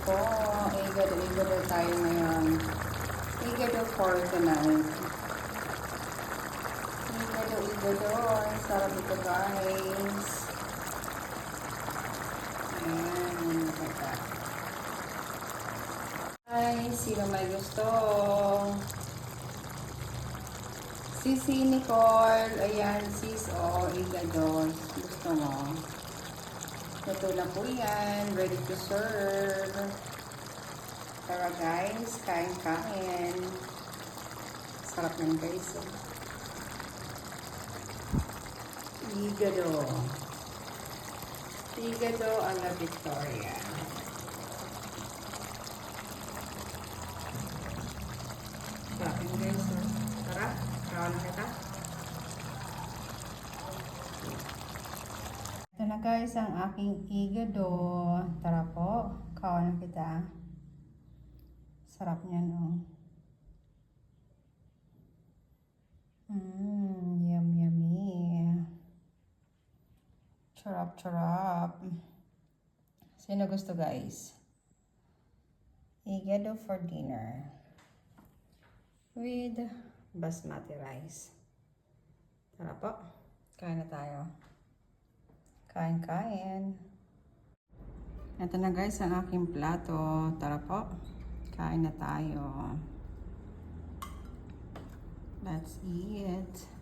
po. Igado tayo ngayon. Igado for tonight. Igado. Ang sarap ito guys. Ayan. Ay, sino may gusto? Si Nicole. Ayan, sis. Oh, igado. Gusto mo? Ito na po yan. Ready to serve. Tara guys, kain-kain. Sarap yan guys. Igado. Igado a la Victoria. Sarap yan guys. Tara, kawan na kita. Ito na guys ang aking igado. Tara po, kawan na kita. Sarap niyan oh. Yummy. Charap. Sino gusto guys? Igado for dinner. With basmati rice. Tara po, kain na tayo. Kain. Ito na guys ang aking plato. Tara po, kain na tayo. Let's eat.